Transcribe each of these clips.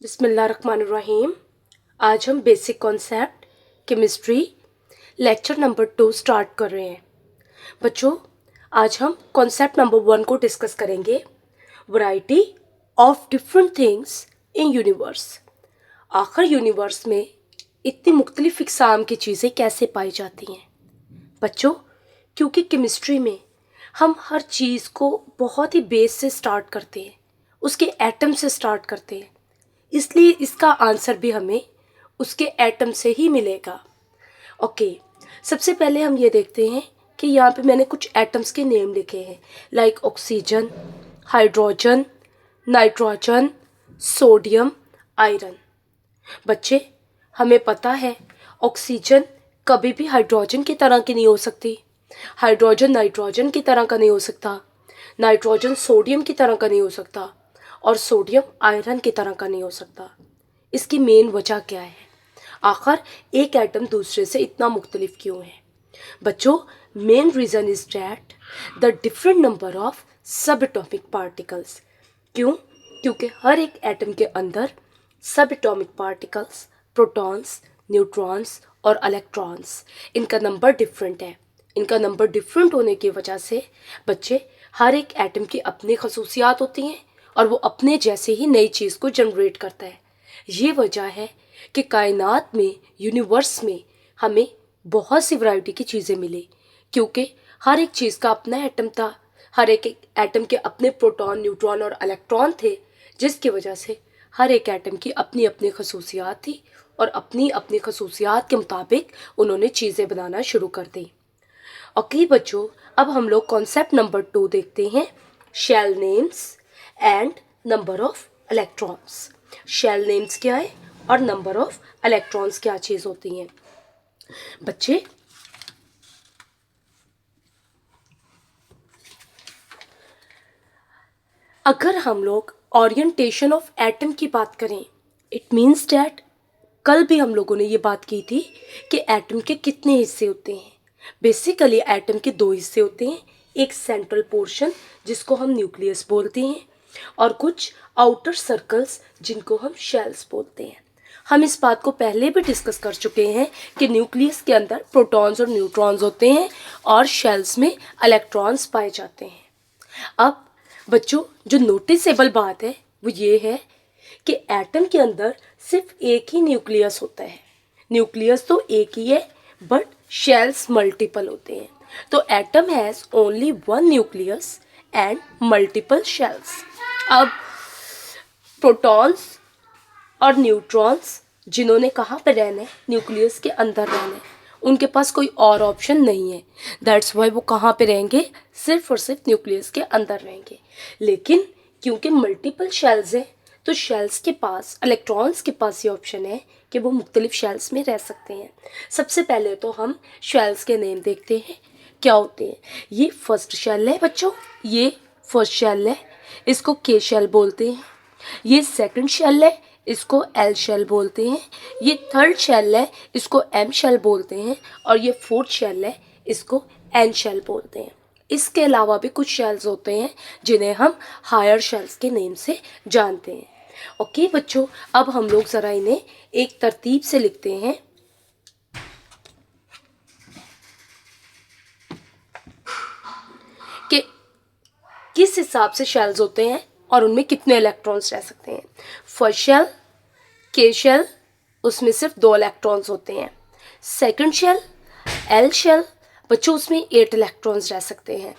बिस्मिल्लाहिर्रहमानिर्रहीम। आज हम basic concept chemistry lecture number 2 start कर रहे हैं। बच्चों, आज हम कॉन्सेप्ट नंबर 1 को डिस्कस करेंगे, variety of different things in universe. आखिर यूनिवर्स में इतनी मुख्तलिफ इक़साम की चीज़ें कैसे पाई जाती हैं? बच्चों, क्योंकि केमिस्ट्री में हम हर चीज़ को बहुत ही बेस से स्टार्ट करते हैं, उसके एटम से स्टार्ट करते हैं, इसलिए इसका आंसर भी हमें उसके एटम से ही मिलेगा। ओके, सबसे पहले हम ये देखते हैं कि यहाँ पे मैंने कुछ एटम्स के नेम लिखे हैं, like oxygen, hydrogen, nitrogen, sodium, iron. बच्चे, हमें पता है ऑक्सीजन कभी भी हाइड्रोजन की तरह की नहीं हो सकती, हाइड्रोजन नाइट्रोजन की तरह का नहीं हो सकता, नाइट्रोजन सोडियम की तरह का नहीं हो सकता, और सोडियम आयरन की तरह का नहीं हो सकता। इसकी मेन वजह क्या है? आखिर एक एटम दूसरे से इतना मुख्तलिफ क्यों है? बच्चों, main reason is that the different number of सब एटॉमिक पार्टिकल्स। क्यों? क्योंकि हर एक एटम के अंदर सब एटॉमिक पार्टिकल्स, प्रोटॉन्स, न्यूट्रॉन्स और इलेक्ट्रॉन्स, इनका नंबर डिफरेंट है। इनका नंबर डिफरेंट होने की वजह से बच्चे, हर एक एटम की अपनी खसूसियात होती हैं और वो अपने जैसे ही नई चीज़ को जनरेट करता है। ये वजह है कि कायनात में, यूनिवर्स में हमें बहुत सी वैरायटी की चीज़ें मिली, क्योंकि हर एक चीज़ का अपना एटम था, हर एक एटम के अपने प्रोटॉन, न्यूट्रॉन और इलेक्ट्रॉन थे, जिसकी वजह से हर एक एटम की अपनी अपनी खसूसियात थी और अपनी अपनी खसूसियात के मुताबिक उन्होंने चीज़ें बनाना शुरू कर दी। ओके बच्चों, अब हम लोग कॉन्सेप्ट नंबर 2 देखते हैं, shell names and number of electrons. Shell names क्या है और नंबर ऑफ इलेक्ट्रॉन्स क्या चीज़ होती हैं? बच्चे, अगर हम लोग ओरिएंटेशन ऑफ एटम की बात करें, इट मीन्स डैट कल भी हम लोगों ने ये बात की थी कि एटम के कितने हिस्से होते हैं। बेसिकली एटम के 2 हिस्से होते हैं, एक सेंट्रल पोर्शन जिसको हम न्यूक्लियस बोलते हैं और कुछ आउटर सर्कल्स जिनको हम शेल्स बोलते हैं। हम इस बात को पहले भी डिस्कस कर चुके हैं कि न्यूक्लियस के अंदर प्रोटॉन्स और न्यूट्रॉन्स होते हैं और शेल्स में इलेक्ट्रॉन्स पाए जाते हैं। अब बच्चों, जो नोटिसेबल बात है वो ये है कि एटम के अंदर सिर्फ एक ही न्यूक्लियस होता है। न्यूक्लियस तो एक ही है, बट शेल्स मल्टीपल होते हैं। तो atom has only one nucleus and multiple shells. अब प्रोटॉन्स और न्यूट्रॉन्स जिन्होंने कहाँ पर रहना है, न्यूक्लियस के अंदर रहना है, उनके पास कोई और ऑप्शन नहीं है। दैट्स वाई वो कहाँ पे रहेंगे, सिर्फ और सिर्फ न्यूक्लियस के अंदर रहेंगे। लेकिन क्योंकि मल्टीपल शेल्स हैं, तो शेल्स के पास, इलेक्ट्रॉन्स के पास ये ऑप्शन है कि वो मुख्तलिफ शेल्स में रह सकते हैं। सबसे पहले तो हम शेल्स के नेम देखते हैं क्या होते हैं। ये फर्स्ट शेल है बच्चों, ये फर्स्ट शेल है, इसको के शेल बोलते हैं। ये सेकंड शेल है, इसको एल शेल बोलते हैं। ये थर्ड शेल है, इसको एम शेल बोलते हैं। और ये फोर्थ शेल है, इसको एन शेल बोलते हैं। इसके अलावा भी कुछ शेल्स होते हैं जिन्हें हम हायर शेल्स के नेम से जानते हैं। ओके बच्चों, अब हम लोग ज़रा इन्हें एक तरतीब से लिखते हैं। कि किस हिसाब से शेल्स होते हैं और उनमें कितने इलेक्ट्रॉन्स रह सकते हैं। फर्स्ट शेल के शेल, उसमें सिर्फ 2 इलेक्ट्रॉन्स होते हैं। सेकंड शेल एल शेल, बच्चों उसमें 8 इलेक्ट्रॉन्स रह सकते हैं।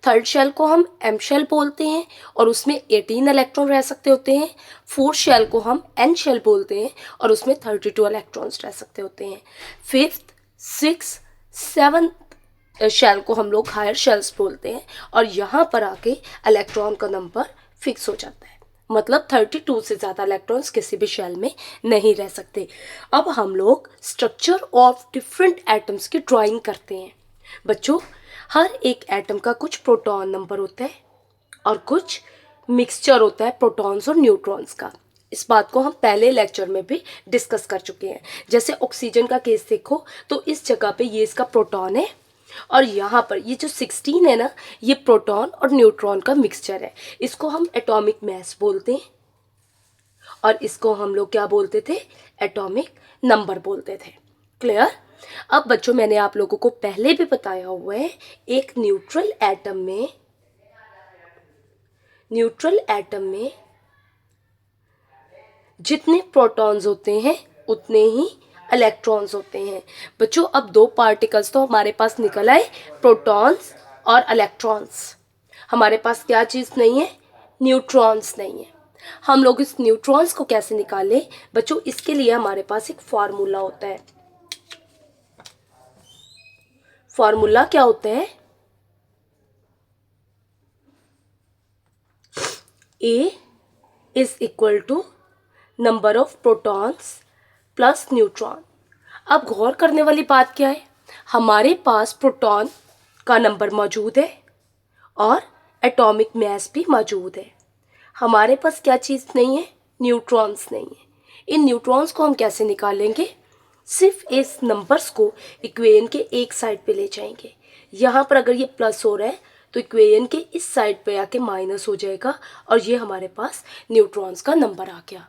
थर्ड शेल को हम एम शेल बोलते हैं और उसमें 18 इलेक्ट्रॉन रह सकते होते हैं। फोर्थ शेल को हम एन शेल बोलते हैं और उसमें 32 इलेक्ट्रॉन्स रह सकते होते हैं। फिफ्थ, सिक्स, सेवन्थ शेल को हम लोग हायर शेल्स बोलते हैं और यहाँ पर आके इलेक्ट्रॉन का नंबर फिक्स हो जाता है, मतलब 32 से ज़्यादा इलेक्ट्रॉन्स किसी भी शेल में नहीं रह सकते। अब हम लोग स्ट्रक्चर ऑफ डिफरेंट एटम्स की ड्राइंग करते हैं। बच्चों, हर एक एटम का कुछ प्रोटॉन नंबर होता है और कुछ मिक्सचर होता है प्रोटॉन्स और न्यूट्रॉन्स का। इस बात को हम पहले लेक्चर में भी डिस्कस कर चुके हैं। जैसे ऑक्सीजन का केस देखो तो इस जगह पे ये इसका प्रोटॉन है और यहाँ पर ये जो 16 है ना, ये प्रोटॉन और न्यूट्रॉन का मिक्सचर है। इसको हम एटॉमिक मास बोलते हैं। और इसको हम लोग क्या बोलते थे, एटॉमिक नंबर बोलते थे। क्लियर। अब बच्चों मैंने आप लोगों को पहले भी बताया हुआ है, एक न्यूट्रल एटम में जितने प्रोटॉन्स होते हैं उतने ही इलेक्ट्रॉन्स होते हैं। बच्चों अब दो पार्टिकल्स तो हमारे पास निकल आए, प्रोटॉन्स और इलेक्ट्रॉन्स। हमारे पास क्या चीज़ नहीं है, न्यूट्रॉन्स नहीं है। हम लोग इस न्यूट्रॉन्स को कैसे निकालें बच्चों, इसके लिए हमारे पास एक फार्मूला होता है। फार्मूला क्या होता है, A is equal to number of protons plus neutron. अब गौर करने वाली बात क्या है, हमारे पास प्रोटॉन का नंबर मौजूद है और एटॉमिक मास भी मौजूद है। हमारे पास क्या चीज़ नहीं है, न्यूट्रॉन्स नहीं है। इन न्यूट्रॉन्स को हम कैसे निकालेंगे, सिर्फ इस नंबर्स को इक्वेशन के एक साइड पे ले जाएंगे। यहाँ पर अगर ये प्लस हो रहा है तो इक्वेशन के इस साइड पे आके माइनस हो जाएगा और ये हमारे पास न्यूट्रॉन्स का नंबर आ गया।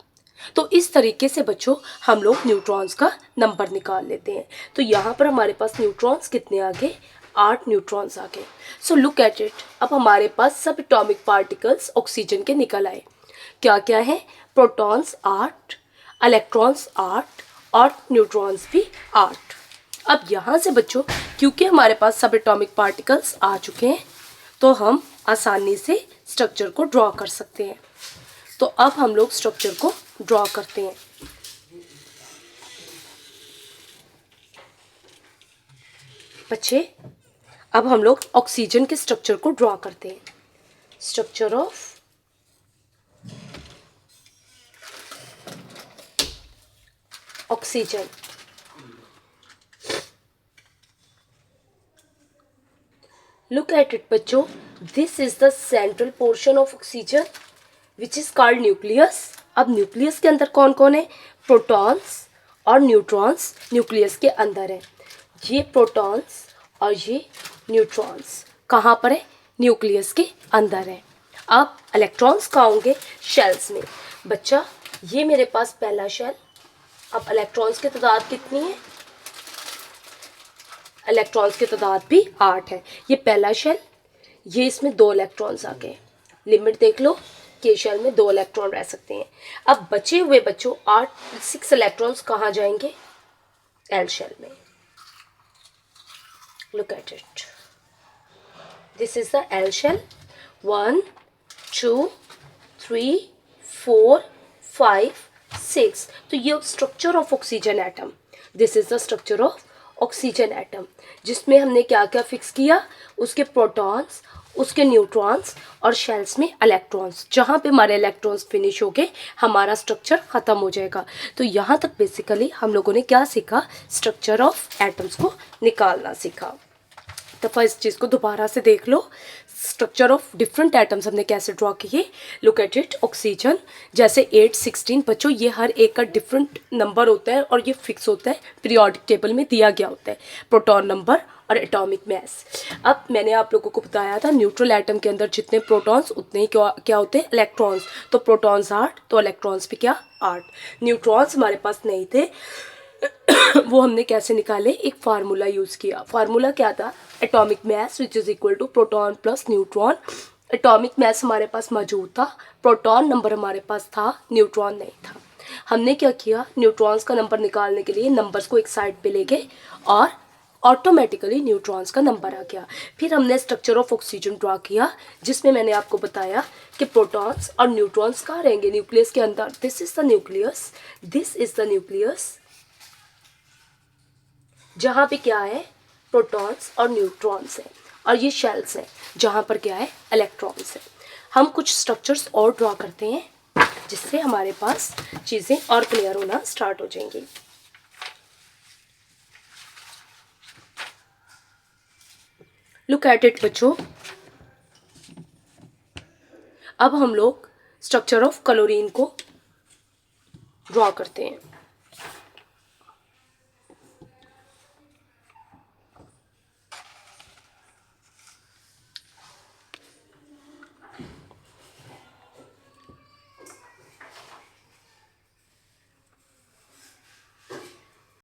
तो इस तरीके से बच्चों हम लोग न्यूट्रॉन्स का नंबर निकाल लेते हैं। तो यहाँ पर हमारे पास न्यूट्रॉन्स कितने आ गए, 8 न्यूट्रॉन्स आ गए। So look at it. अब हमारे पास सब एटॉमिक पार्टिकल्स ऑक्सीजन के निकल आए। क्या क्या है, प्रोटॉन्स 8, इलेक्ट्रॉन्स 8 और न्यूट्रॉन्स भी 8। अब यहाँ से बच्चों क्योंकि हमारे पास सब एटॉमिक पार्टिकल्स आ चुके हैं तो हम आसानी से स्ट्रक्चर को ड्रॉ कर सकते हैं। तो अब हम लोग स्ट्रक्चर को ड्रॉ करते हैं। बच्चे अब हम लोग ऑक्सीजन के स्ट्रक्चर को ड्रॉ करते हैं। Structure of oxygen. Look at it बच्चों, this is the central portion of oxygen which is called nucleus. अब न्यूक्लियस के अंदर कौन कौन है, प्रोटॉन्स और न्यूट्रॉन्स न्यूक्लियस के अंदर है। ये प्रोटॉन्स और ये न्यूट्रॉन्स कहाँ पर है, न्यूक्लियस के अंदर है। अब इलेक्ट्रॉन्स कहाँ होंगे, शेल्स में। बच्चा ये मेरे पास पहला शेल। अब इलेक्ट्रॉन्स की तादाद कितनी है, इलेक्ट्रॉन्स की तादाद भी 8 है। ये पहला शेल, ये इसमें 2 इलेक्ट्रॉन्स आ गए। लिमिट देख लो, के शेल में 2 इलेक्ट्रॉन रह सकते हैं। अब बचे हुए बच्चों 6 इलेक्ट्रॉन्स कहाँ जाएंगे, एल शेल में। Look at it, this is the L shell. 1 2 3 4 5 6। तो ये structure of oxygen atom, this is the structure of oxygen atom, जिसमें हमने क्या क्या फिक्स किया, उसके प्रोटॉन्स, उसके न्यूट्रॉन्स और शेल्स में इलेक्ट्रॉन्स। जहाँ पे हमारे इलेक्ट्रॉन्स फिनिश हो गए हमारा स्ट्रक्चर ख़त्म हो जाएगा। तो यहाँ तक बेसिकली हम लोगों ने क्या सीखा, स्ट्रक्चर ऑफ एटम्स को निकालना सीखा। दफ़ा इस चीज़ को दोबारा से देख लो, स्ट्रक्चर ऑफ डिफरेंट एटम्स हमने कैसे ड्रॉ किए। लुक एट इट, ऑक्सीजन जैसे 8 16 बच्चों ये हर एक का डिफरेंट नंबर होता है और ये फिक्स होता है, पीरियोडिक टेबल में दिया गया होता है, प्रोटॉन नंबर और एटॉमिक मास। अब मैंने आप लोगों को बताया था न्यूट्रल एटम के अंदर जितने प्रोटॉन्स उतने ही क्या होते हैं, इलेक्ट्रॉन्स। तो प्रोटॉन्स 8 तो इलेक्ट्रॉन्स भी क्या 8। न्यूट्रॉन्स हमारे पास नहीं थे वो हमने कैसे निकाले, एक फार्मूला यूज़ किया। फार्मूला क्या था, atomic mass which is equal to proton plus neutron. Atomic mass हमारे पास मौजूद था, प्रोटॉन नंबर हमारे पास था, न्यूट्रॉन नहीं था। हमने क्या किया, न्यूट्रॉन्स का नंबर निकालने के लिए नंबर्स को एक साइड पे ले गए और ऑटोमेटिकली न्यूट्रॉन्स का नंबर आ गया। फिर हमने स्ट्रक्चर ऑफ ऑक्सीजन ड्रॉ किया जिसमें मैंने आपको बताया कि प्रोटॉन्स और न्यूट्रॉन्स कहाँ रहेंगे, न्यूक्लियस के अंदर। This is the nucleus, this is the nucleus, जहाँ पे क्या है, प्रोटॉन्स और न्यूट्रॉन्स हैं, और ये शेल्स हैं जहाँ पर क्या है, इलेक्ट्रॉन्स हैं। हम कुछ स्ट्रक्चर्स और ड्रॉ करते हैं जिससे हमारे पास चीज़ें और क्लियर होना स्टार्ट हो जाएंगी। लुक एट इट बच्चों, अब हम लोग स्ट्रक्चर ऑफ क्लोरीन को ड्रॉ करते हैं।